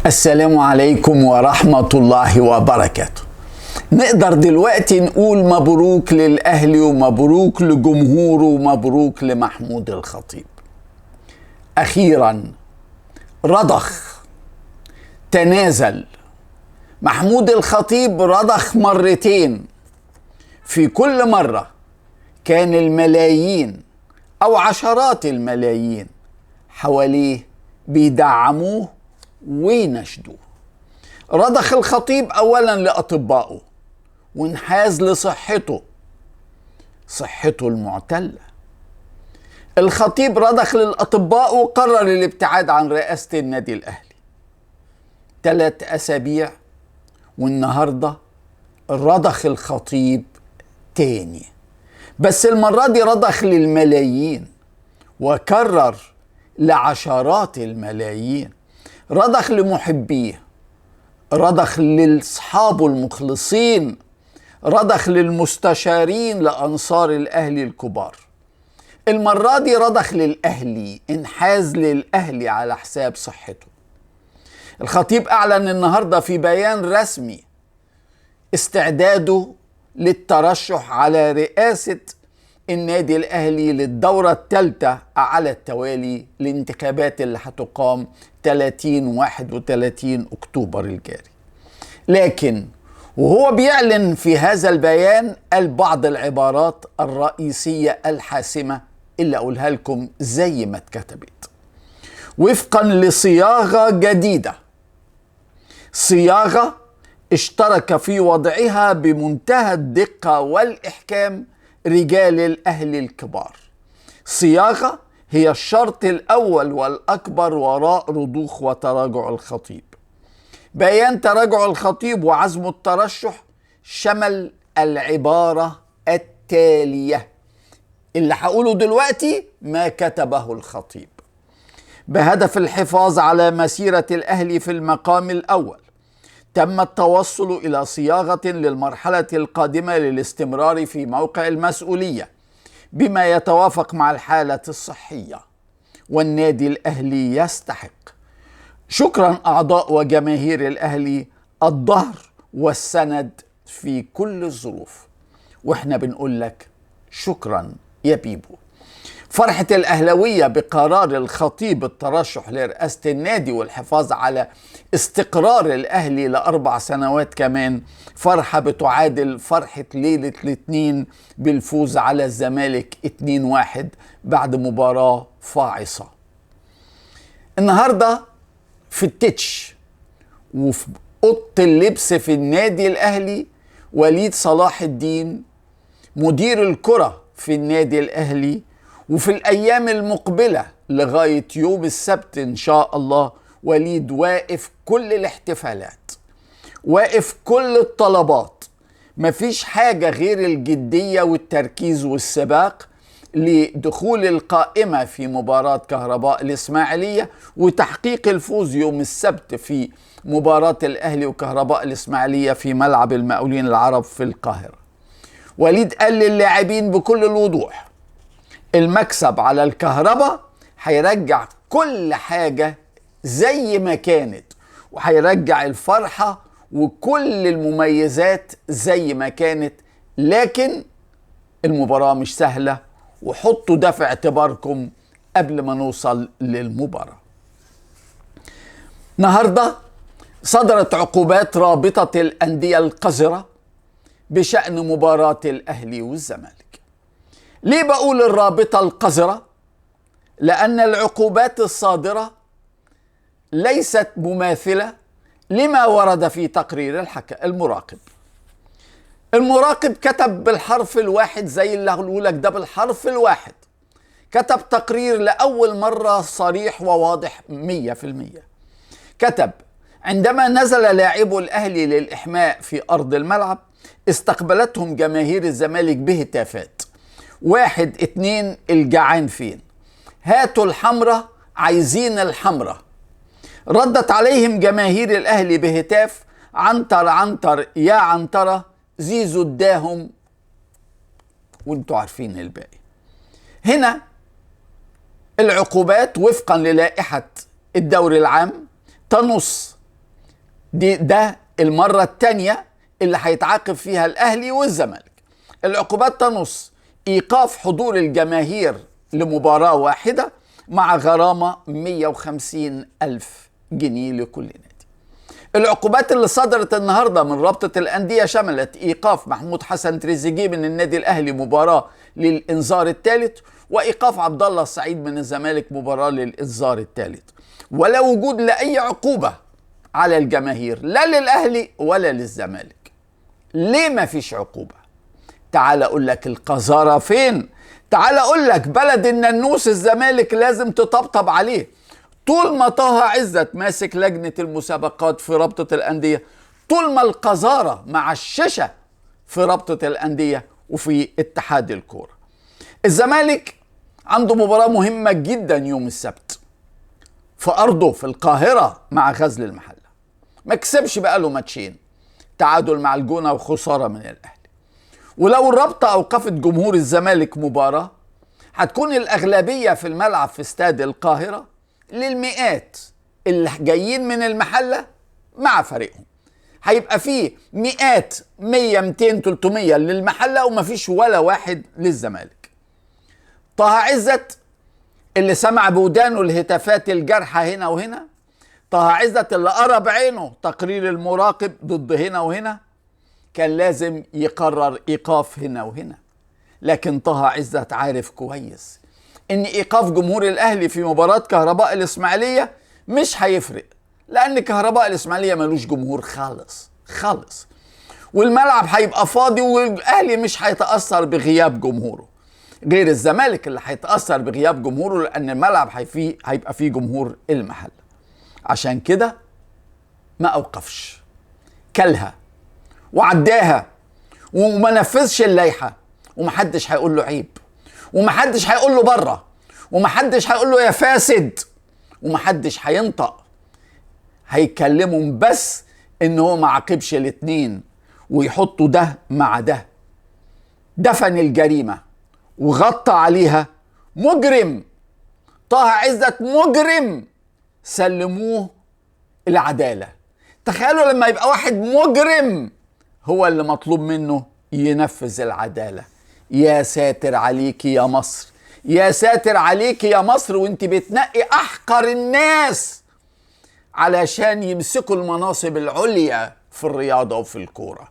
السلام عليكم ورحمة الله وبركاته. نقدر دلوقتي نقول مبروك للأهلي ومبروك لجمهوره ومبروك لمحمود الخطيب. أخيرا رضخ، تنازل. محمود الخطيب رضخ مرتين، في كل مرة كان الملايين أو عشرات الملايين حواليه بيدعموه وينشدوه. رضخ الخطيب أولا لأطبائه وانحاز لصحته، صحته المعتلة. الخطيب رضخ للأطباء وقرر الابتعاد عن رئاسة النادي الأهلي 3 أسابيع، والنهاردة رضخ الخطيب تاني، بس المرة دي رضخ للملايين وكرر لعشرات الملايين. رضخ لمحبيه، رضخ لأصحابه المخلصين، رضخ للمستشارين لأنصار الأهلي الكبار. المرة دي رضخ للأهلي، انحاز للأهلي على حساب صحته. الخطيب أعلن النهاردة في بيان رسمي استعداده للترشح على رئاسة النادي الأهلي للدورة الثالثة على التوالي للانتخابات اللي هتقام 30-31 أكتوبر الجاري. لكن وهو بيعلن في هذا البيان قال بعض العبارات الرئيسية الحاسمة اللي أقولها لكم زي ما اتكتبت وفقا لصياغة جديدة، صياغة اشترك في وضعها بمنتهى الدقة والإحكام رجال الأهلي الكبار. صياغة هي الشرط الأول والأكبر وراء رضوخ وتراجع الخطيب. بيان تراجع الخطيب وعزم الترشح شمل العبارة التالية اللي هقوله دلوقتي ما كتبه الخطيب: بهدف الحفاظ على مسيرة الأهلي في المقام الأول، تم التوصل إلى صياغة للمرحلة القادمة للاستمرار في موقع المسؤولية بما يتوافق مع الحالة الصحية، والنادي الأهلي يستحق. شكرا أعضاء وجماهير الأهلي، الظهر والسند في كل الظروف. وإحنا بنقول لك شكرا يا بيبو. فرحة الأهلوية بقرار الخطيب الترشح لرئاسة النادي والحفاظ على استقرار الأهلي ل4 سنوات كمان، فرحة بتعادل فرحة ليلة الاثنين بالفوز على الزمالك 2-1 بعد مباراة فاعصة. النهاردة في التتش وفي أوضة اللبس في النادي الأهلي وليد صلاح الدين مدير الكرة في النادي الأهلي، وفي الأيام المقبلة لغاية يوم السبت إن شاء الله وليد واقف كل الاحتفالات، واقف كل الطلبات. مفيش حاجة غير الجدية والتركيز والسباق لدخول القائمة في مباراة كهرباء الإسماعيلية وتحقيق الفوز يوم السبت في مباراة الأهلي وكهرباء الإسماعيلية في ملعب المقاولين العرب في القاهرة. وليد قال للاعبين بكل الوضوح: المكسب على الكهرباء هيرجع كل حاجة زي ما كانت، وهيرجع الفرحة وكل المميزات زي ما كانت، لكن المباراة مش سهلة، وحطوا ده في اعتباركم قبل ما نوصل للمباراة. النهاردة صدرت عقوبات رابطة الأندية القذرة بشأن مباراة الأهلي والزمالك. ليه بقول الرابطة القذرة؟ لأن العقوبات الصادرة ليست مماثلة لما ورد في تقرير المراقب. المراقب كتب بالحرف الواحد زي اللي هقوله لك ده، بالحرف الواحد كتب تقرير لأول مرة صريح وواضح 100%. كتب: عندما نزل لاعبو الأهلي للإحماء في أرض الملعب استقبلتهم جماهير الزمالك بهتافات: 1 2 الجعان فين؟ هاتوا الحمرة، عايزين الحمرة. ردت عليهم جماهير الأهلي بهتاف: عنتر عنتر يا عنترة، زيزو اداهم، وانتوا عارفين الباقي. هنا العقوبات وفقا للائحة الدوري العام تنص ده المرة الثانية اللي هيتعاقب فيها الأهلي والزمالك. العقوبات تنص إيقاف حضور الجماهير لمباراة واحدة مع غرامة 150 ألف جنيه لكل نادي. العقوبات اللي صدرت النهاردة من رابطة الأندية شملت إيقاف محمود حسن تريزيجيه من النادي الأهلي مباراة للإنذار الثالث، وإيقاف عبد الله السعيد من الزمالك مباراة للإنذار الثالث، ولا وجود لأي عقوبة على الجماهير لا للأهلي ولا للزمالك. ليه ما فيش عقوبة؟ تعال أقول لك القذارة فين. تعال أقول لك بلد الننوس الزمالك لازم تطبطب عليه. طول ما طه عزت ماسك لجنة المسابقات في رابطة الأندية، طول ما القذارة مع الشاشة في رابطة الأندية وفي اتحاد الكورة. الزمالك عنده مباراة مهمة جدا يوم السبت في أرضه في القاهرة مع غزل المحلة. ما كسبش بقاله ماتشين، تعادل مع الجونة وخسارة من الأهلي. ولو الرابطة أوقفت جمهور الزمالك مباراة، هتكون الأغلبية في الملعب في استاد القاهرة للمئات اللي جايين من المحلة مع فريقهم. هيبقى فيه مئات، 100 200 300 للمحلة ومفيش ولا واحد للزمالك. طه عزت اللي سمع بودانه الهتافات الجارحة هنا وهنا، طه عزت اللي قرا بعينه تقرير المراقب ضد هنا وهنا، كان لازم يقرر إيقاف هنا وهنا. لكن طه عزت عارف كويس إن إيقاف جمهور الأهلي في مباراة كهرباء الإسماعيلية مش هيفرق، لأن كهرباء الإسماعيلية ملوش جمهور خالص خالص، والملعب هيبقى فاضي والأهلي مش هيتأثر بغياب جمهوره، غير الزمالك اللي هيتأثر بغياب جمهوره لأن الملعب هيبقى فيه جمهور المحل. عشان كده ما أوقفش، كلها وعداها وما نفذش اللائحة، ومحدش هيقول له عيب، ومحدش هيقول له بره، ومحدش هيقول له يا فاسد، ومحدش هينطق. هيكلمهم بس ان هو ما عاقبش الاتنين ويحطوا ده مع ده. دفن الجريمة وغطى عليها مجرم. طه عزت مجرم، سلموه العدالة. تخيلوا لما يبقى واحد مجرم هو اللي مطلوب منه ينفذ العدالة. يا ساتر عليكي يا مصر، يا ساتر عليكي يا مصر، وانت بتنقي أحقر الناس علشان يمسكوا المناصب العليا في الرياضة وفي الكورة.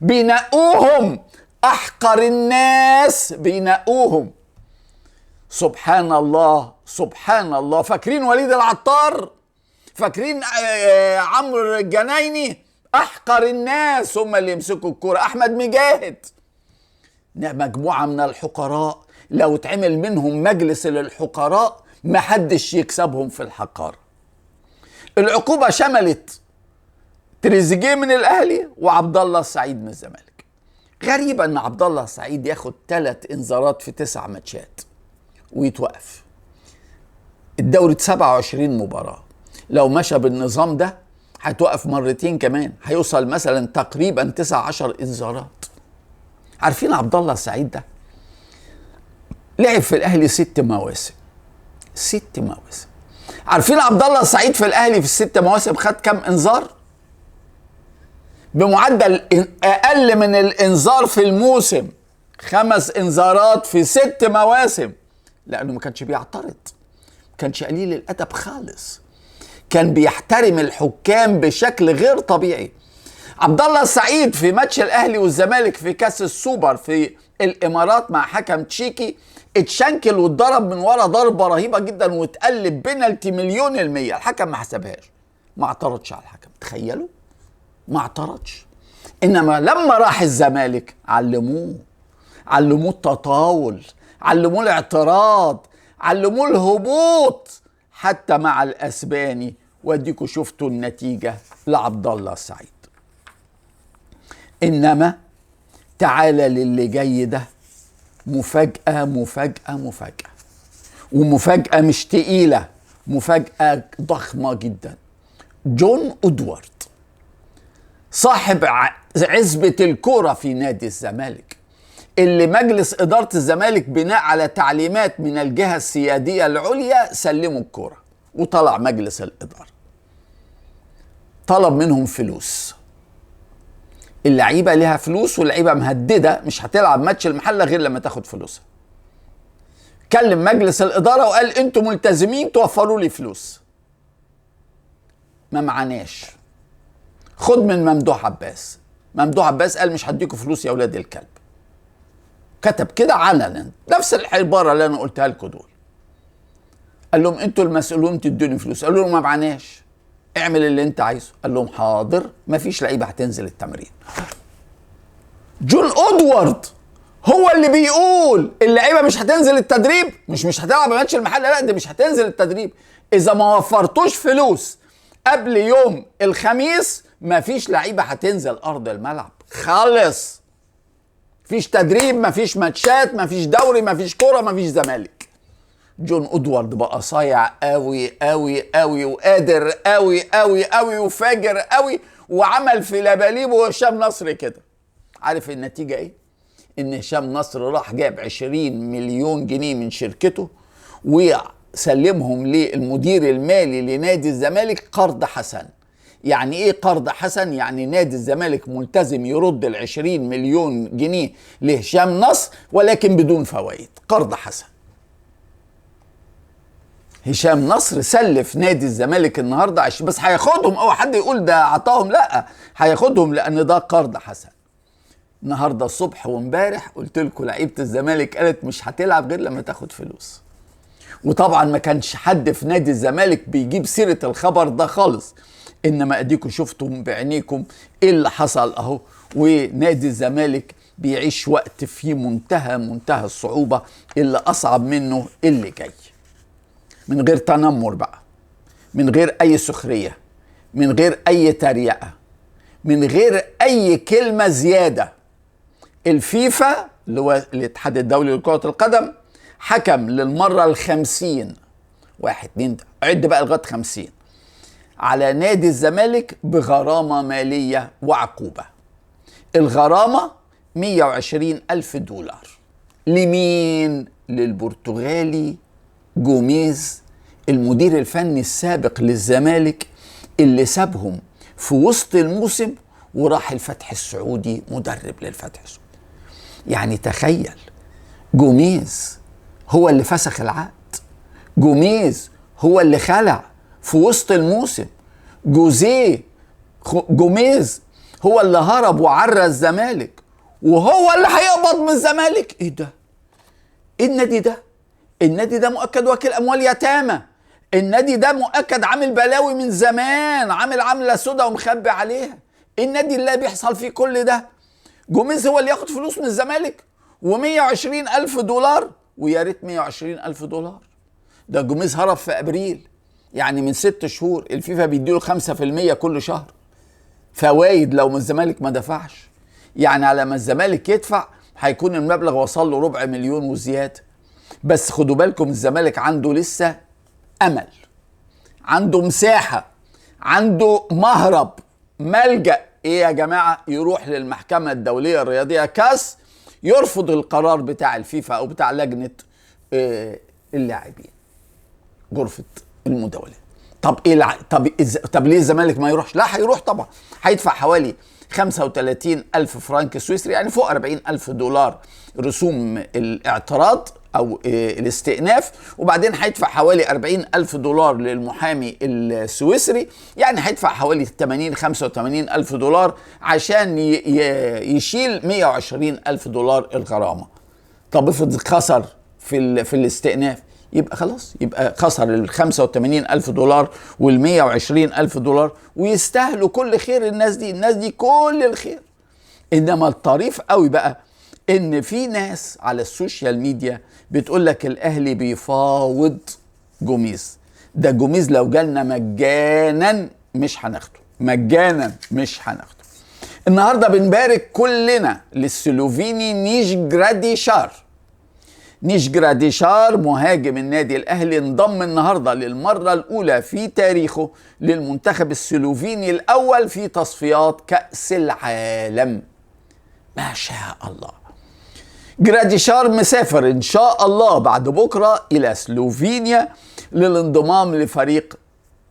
بينقوهم أحقر الناس، بينقوهم. سبحان الله سبحان الله. فاكرين وليد العطار؟ فاكرين عمرو الجنايني؟ أحقر الناس هم اللي يمسكوا الكورة. أحمد مجاهد. مجموعة من الحقراء لو اتعمل منهم مجلس للحقراء محدش يكسبهم في الحقارة. العقوبة شملت تريزيجيه من الأهلي وعبد الله السعيد من الزمالك. غريبة ان عبد الله السعيد ياخد 3 انذارات في 9 ماتشات ويتوقف. الدوري 27 مباراة، لو مشى بالنظام ده هيتوقف مرتين كمان، هيوصل مثلا تقريبا 19 انذارات. عارفين عبد الله السعيد ده لعب في الاهلي 6 مواسم. 6 مواسم. عارفين عبد الله السعيد في الاهلي في ال6 مواسم خد كام انذار؟ بمعدل اقل من الانذار في الموسم. 5 انذارات في 6 مواسم، لانه ما كانش بيعترض، ما كانش قليل الادب خالص، كان بيحترم الحكام بشكل غير طبيعي. عبد الله السعيد في ماتش الاهلي والزمالك في كاس السوبر في الامارات مع حكم تشيكي اتشنكل واتضرب من ورا ضربه رهيبه جدا واتقلب بينالتي 100%. الحكم ما حسبهاش، ما اعترضش على الحكم. تخيلوا، ما اعترضش. انما لما راح الزمالك علموه التطاول، علموه الاعتراض، علموه الهبوط حتى مع الاسباني. واديكوا شفتوا النتيجه لعبد الله السعيد. انما تعالى للي جاي ده، مفاجأة مفاجأة مفاجأة، ومفاجأة مش تقيلة، مفاجأة ضخمة جدا. جون أدوارد صاحب عزبة الكورة في نادي الزمالك، اللي مجلس إدارة الزمالك بناء على تعليمات من الجهة السيادية العليا سلموا الكورة وطلع مجلس الإدارة. طلب منهم فلوس. اللعيبة لها فلوس، واللعيبة مهددة مش هتلعب ماتش المحلة غير لما تاخد فلوسها. كلم مجلس الإدارة وقال انتوا ملتزمين توفروا لي فلوس. ما معناش. خد من ممدوح عباس. ممدوح عباس قال مش هديكوا فلوس يا اولاد الكلب. كتب كده علنا نفس العبارة اللي انا قلتها لكم دول. قال لهم انتوا المسؤولون تدوني فلوس. قالوا له ما معناش، اعمل اللي انت عايزه. قال لهم حاضر، مفيش لعيبة هتنزل التمرين. جون ادوارد هو اللي بيقول اللعيبه مش هتنزل التدريب، مش هتلعب ماتش المحله، لا دي مش هتنزل التدريب. اذا ما وفرتوش فلوس قبل يوم الخميس مفيش لعيبه هتنزل ارض الملعب خالص. مفيش تدريب، مفيش ماتشات، مفيش دوري، مفيش كوره، مفيش زمالك. جون ادوارد بقى صايع قوي قوي قوي وقادر قوي قوي قوي وفاجر قوي، وعمل في لباليبه وهشام نصر كده. عارف النتيجه ايه؟ ان هشام نصر راح جاب 20 مليون جنيه من شركته وسلمهم للمدير المالي لنادي الزمالك قرض حسن. يعني ايه قرض حسن؟ يعني نادي الزمالك ملتزم يرد ال 20 مليون جنيه لهشام نصر ولكن بدون فوائد. قرض حسن. هشام نصر سلف نادي الزمالك النهارده بس هياخدهم، او حد يقول ده عطاهم، لا هياخدهم لان ده قرض حسن. النهارده الصبح وامبارح قلت لكم لعيبه الزمالك قالت مش هتلعب غير لما تاخد فلوس. وطبعا ما كانش حد في نادي الزمالك بيجيب سيره الخبر ده خالص، انما اديكم شفتم بعينيكم ايه اللي حصل اهو. ونادي الزمالك بيعيش وقت فيه منتهى الصعوبه، اللي اصعب منه اللي جاي. من غير تنمر بقى، من غير اي سخريه، من غير اي تريقه، من غير اي كلمه زياده. الفيفا اللي هو الاتحاد الدولي لكرة القدم حكم للمرة ال50، 1 2 عد بقى لغاية 50 على نادي الزمالك بغرامة مالية وعقوبة. الغرامة 120,000 دولار. لمين؟ للبرتغالي جوميز المدير الفني السابق للزمالك اللي سابهم في وسط الموسم وراح الفتح السعودي مدرب للفتح السعودي. يعني تخيل، جوميز هو اللي فسخ العقد، جوميز هو اللي خلع في وسط الموسم، جوميز هو اللي هرب وعرى الزمالك، وهو اللي هيقبض من الزمالك. ايه ده؟ ايه النادي ده؟ النادي ده مؤكد واكل اموال يتامى. النادي ده مؤكد عامل بلاوي من زمان، عامل عامله سودا ومخبي عليها. النادي اللي بيحصل فيه كل ده جوميز هو اللي ياخد فلوس من الزمالك و120,000 دولار. ويا ريت 120,000 دولار، ده جوميز هرب في ابريل، يعني من 6 شهور. الفيفا بيديله 5% كل شهر فوايد لو من الزمالك ما دفعش. يعني على ما الزمالك يدفع هيكون المبلغ وصل له 250,000 وزياده. بس خدوا بالكم الزمالك عنده لسه امل، عنده مساحه، عنده مهرب، ملجأ. ايه يا جماعه؟ يروح للمحكمه الدوليه الرياضيه كاس يرفض القرار بتاع الفيفا او بتاع لجنه اللاعبين، غرفه المداولات. طب ايه طب ليه الزمالك ما يروحش؟ لا هيروح طبعا. هيدفع حوالي 35,000 فرنك سويسري، يعني فوق 40,000 دولار رسوم الاعتراض او الاستئناف، وبعدين هيدفع حوالي 40,000 دولار للمحامي السويسري، يعني هيدفع حوالي 85,000 دولار عشان يشيل 120,000 دولار الغرامة. طب افرض خسر في الاستئناف، يبقى خلاص، يبقى خسر 85,000 دولار 120,000 دولار، ويستاهلوا كل خير. الناس دي كل الخير. انما الطريف قوي بقى ان في ناس على السوشيال ميديا بتقول لك الاهلي بيفاوض جوميز. ده جوميز لو جالنا مجانا مش هناخده، مجانا مش هناخده. النهارده بنبارك كلنا للسلوفيني نيش جراديشار مهاجم النادي الاهلي انضم النهارده للمره الاولى في تاريخه للمنتخب السلوفيني الاول في تصفيات كأس العالم. ما شاء الله. جراديشار مسافر ان شاء الله بعد بكره الى سلوفينيا للانضمام لفريق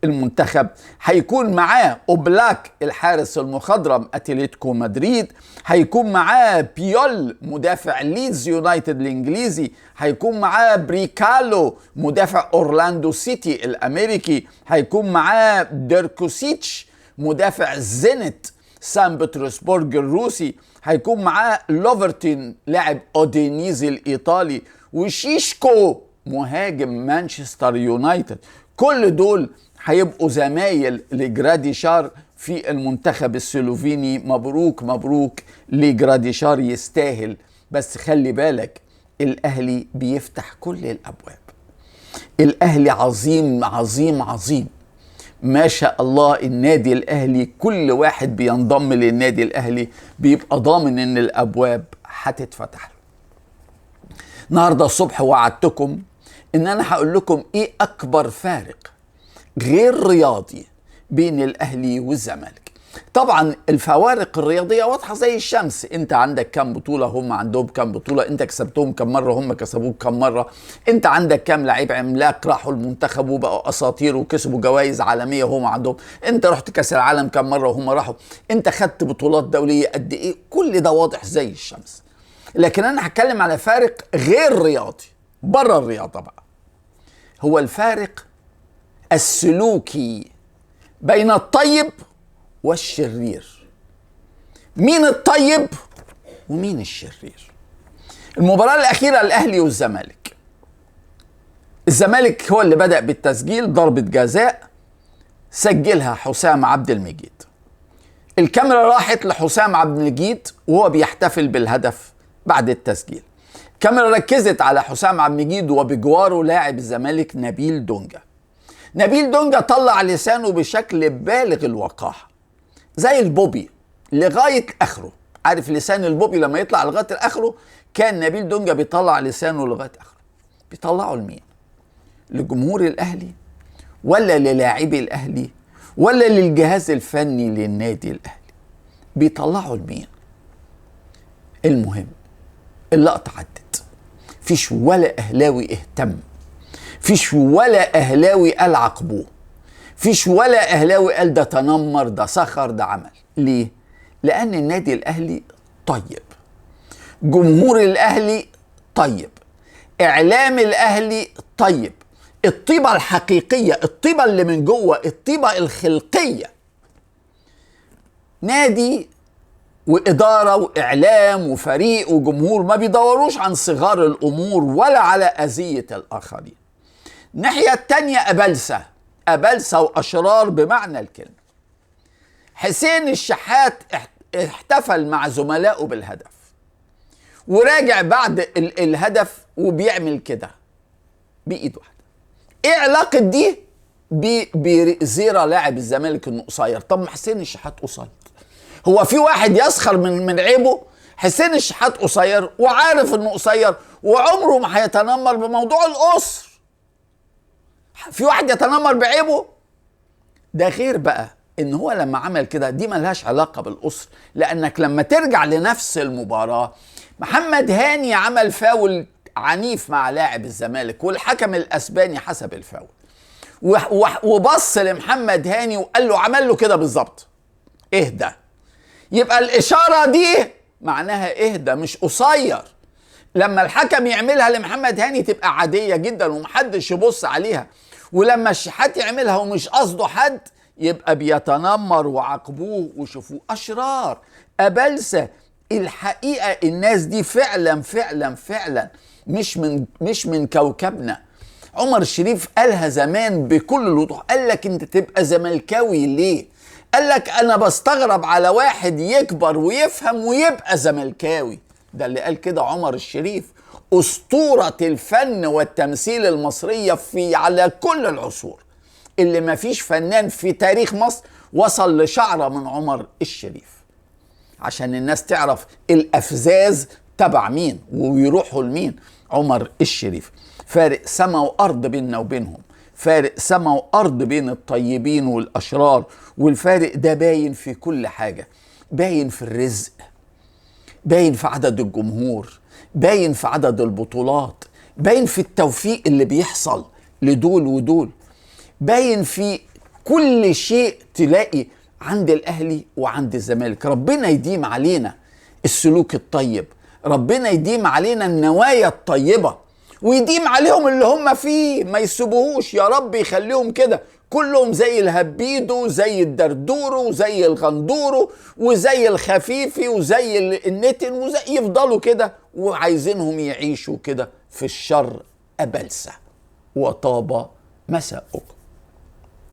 المنتخب، هيكون معاه اوبلاك الحارس المخضرم اتلتيكو مدريد، هيكون معاه بيول مدافع ليدز يونايتد الانجليزي، هيكون معاه بريكالو مدافع اورلاندو سيتي الامريكي، هيكون معاه ديركوسيتش مدافع زينت سان بطرسبورغ الروسي، هيكون معاه لوفرتين لاعب اودينيزي الايطالي، وشيشكو مهاجم مانشستر يونايتد. كل دول هيبقوا زمايل لجراديشار في المنتخب السلوفيني. مبروك مبروك لجراديشار، يستاهل. بس خلي بالك، الاهلي بيفتح كل الابواب. الاهلي عظيم عظيم عظيم، ما شاء الله. النادي الاهلي كل واحد بينضم للنادي الاهلي بيبقى ضامن ان الابواب هتتفتح له. النهارده الصبح وعدتكم ان انا هقول لكم ايه اكبر فارق غير رياضي بين الاهلي والزمالك. طبعا الفوارق الرياضيه واضحه زي الشمس، انت عندك كام بطوله، هم عندهم كام بطوله، انت كسبتهم كم مره، هم كسبوك كم مره، انت عندك كام لعيب عملاق راحوا المنتخب وبقوا اساطير وكسبوا جوائز عالميه وهم عندهم، انت رحت كاس العالم كم مره وهم راحوا، انت خدت بطولات دوليه قد ايه، كل ده واضح زي الشمس. لكن انا هتكلم على فارق غير رياضي بره الرياضه بقى، هو الفارق السلوكي بين الطيب والشرير. مين الطيب ومين الشرير؟ المباراة الأخيرة الأهلي والزمالك، الزمالك هو اللي بدأ بالتسجيل، ضربة جزاء سجلها حسام عبد المجيد. الكاميرا راحت لحسام عبد المجيد وهو بيحتفل بالهدف بعد التسجيل. الكاميرا ركزت على حسام عبد المجيد وبجواره لاعب الزمالك نبيل دونجا. نبيل دونجا طلع لسانه بشكل بالغ الوقاحة زي البوبي لغاية آخره. عارف لسان البوبي لما يطلع لغاية آخره؟ كان نبيل دونجا بيطلع لسانه لغاية آخره. بيطلعوا لمين؟ لجمهور الأهلي ولا للاعبي الأهلي ولا للجهاز الفني للنادي الأهلي؟ بيطلعوا لمين؟ المهم اللقطة عدت، فيش ولا أهلاوي اهتم، فيش ولا أهلاوي قال عاقبوه، فيش ولا أهلاوي قال ده تنمر ده سخر ده عمل. ليه؟ لأن النادي الأهلي طيب، جمهور الأهلي طيب، إعلام الأهلي طيب، الطيبة الحقيقية، الطيبة اللي من جوه، الطيبة الخلقية. نادي وإدارة وإعلام وفريق وجمهور ما بيدوروش عن صغار الأمور ولا على أذية الآخرين. الناحية التانية أبلسة وأشرار بمعنى الكلمة. حسين الشحات احتفل مع زملائه بالهدف وراجع بعد الهدف وبيعمل كده بإيد واحدة. ايه علاقة دي بزيرة لاعب الزمالك انه قصير؟ طب ما حسين الشحات قصير، هو في واحد يسخر من عيبه؟ حسين الشحات قصير وعارف انه قصير وعمره ما هيتنمر بموضوع القصر. في واحد يتنمر بعيبه؟ ده غير بقى ان هو لما عمل كده دي ملهاش علاقة بالقصر، لانك لما ترجع لنفس المباراة محمد هاني عمل فاول عنيف مع لاعب الزمالك والحكم الاسباني حسب الفاول وبص لمحمد هاني وقال له، عمل له كده بالظبط، اهدى. يبقى الاشارة دي معناها اهدى مش قصير. لما الحكم يعملها لمحمد هاني تبقى عادية جدا ومحدش يبص عليها، ولما الشحات يعملها ومش قصده حد يبقى بيتنمر وعاقبوه وشوفوه. أشرار أبلسة. الحقيقة الناس دي فعلا فعلا فعلا مش من كوكبنا. عمر الشريف قالها زمان بكل الوضوح، قال لك انت تبقى زملكاوي ليه؟ قال لك انا بستغرب على واحد يكبر ويفهم ويبقى زملكاوي. ده اللي قال كده عمر الشريف، أسطورة الفن والتمثيل المصرية على كل العصور، اللي ما فيش فنان في تاريخ مصر وصل لشعرة من عمر الشريف. عشان الناس تعرف الأفزاز تبع مين ويروحوا لمين. عمر الشريف. فارق سما وأرض بيننا وبينهم، فارق سما وأرض بين الطيبين والأشرار. والفارق ده باين في كل حاجة، باين في الرزق، باين في عدد الجمهور، باين في عدد البطولات، باين في التوفيق اللي بيحصل لدول ودول، باين في كل شيء تلاقي عند الأهلي وعند الزمالك. ربنا يديم علينا السلوك الطيب، ربنا يديم علينا النوايا الطيبة، ويديم عليهم اللي هم فيه، ما يسيبوهوش يا رب، يخليهم كده كلهم زي الهبيدو، زي الدردورو، وزي الغندورو، وزي الخفيفي، وزي النتن، وزي يفضلوا كده، وعايزينهم يعيشوا كده في الشر أبلسة. وطاب مساؤكم.